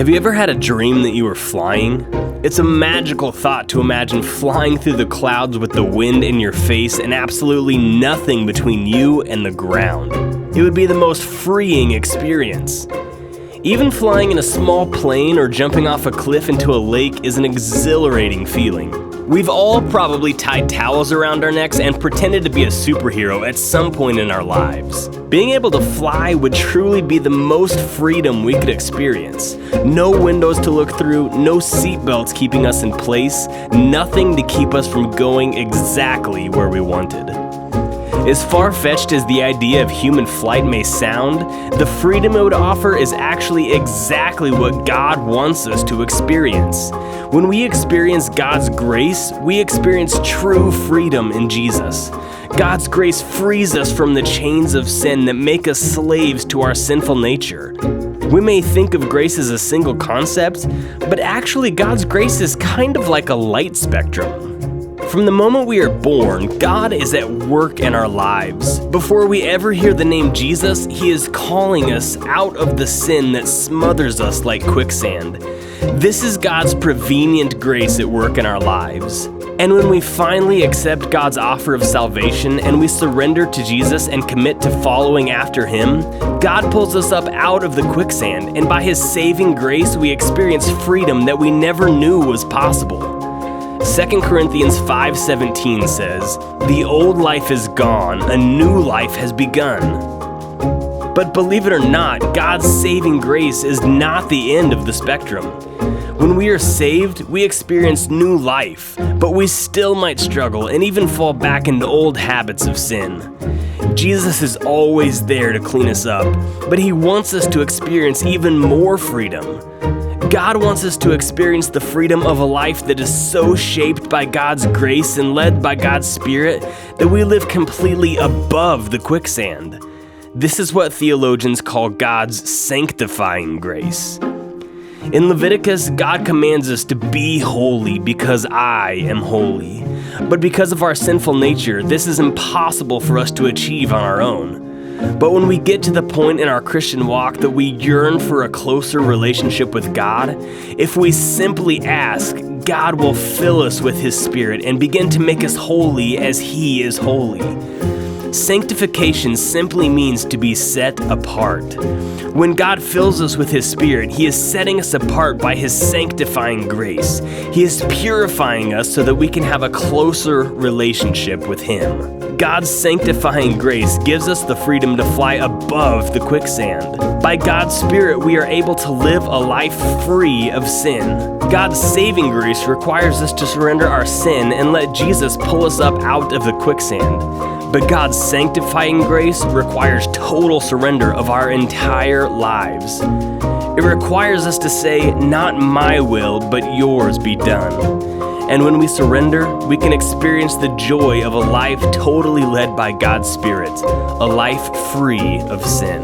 Have you ever had a dream that you were flying? It's a magical thought to imagine flying through the clouds with the wind in your face and absolutely nothing between you and the ground. It would be the most freeing experience. Even flying in a small plane or jumping off a cliff into a lake is an exhilarating feeling. We've all probably tied towels around our necks and pretended to be a superhero at some point in our lives. Being able to fly would truly be the most freedom we could experience. No windows to look through, no seatbelts keeping us in place, nothing to keep us from going exactly where we wanted. As far-fetched as the idea of human flight may sound, the freedom it would offer is actually exactly what God wants us to experience. When we experience God's grace, we experience true freedom in Jesus. God's grace frees us from the chains of sin that make us slaves to our sinful nature. We may think of grace as a single concept, but actually God's grace is kind of like a light spectrum. From the moment we are born, God is at work in our lives. Before we ever hear the name Jesus, He is calling us out of the sin that smothers us like quicksand. This is God's prevenient grace at work in our lives. And when we finally accept God's offer of salvation and we surrender to Jesus and commit to following after Him, God pulls us up out of the quicksand, and by His saving grace, we experience freedom that we never knew was possible. 2 Corinthians 5:17 says, "The old life is gone, a new life has begun." But believe it or not, God's saving grace is not the end of the spectrum. When we are saved, we experience new life, but we still might struggle and even fall back into old habits of sin. Jesus is always there to clean us up, but He wants us to experience even more freedom. God wants us to experience the freedom of a life that is so shaped by God's grace and led by God's Spirit that we live completely above the quicksand. This is what theologians call God's sanctifying grace. In Leviticus, God commands us to be holy because I am holy. But because of our sinful nature, this is impossible for us to achieve on our own. But when we get to the point in our Christian walk that we yearn for a closer relationship with God, if we simply ask, God will fill us with His Spirit and begin to make us holy as He is holy. Sanctification simply means to be set apart. When God fills us with His Spirit, He is setting us apart by His sanctifying grace. He is purifying us so that we can have a closer relationship with Him. God's sanctifying grace gives us the freedom to fly above the quicksand. By God's Spirit, we are able to live a life free of sin. God's saving grace requires us to surrender our sin and let Jesus pull us up out of the quicksand. But God's sanctifying grace requires total surrender of our entire lives. It requires us to say, "Not my will, but yours be done." And when we surrender, we can experience the joy of a life totally led by God's Spirit, a life free of sin.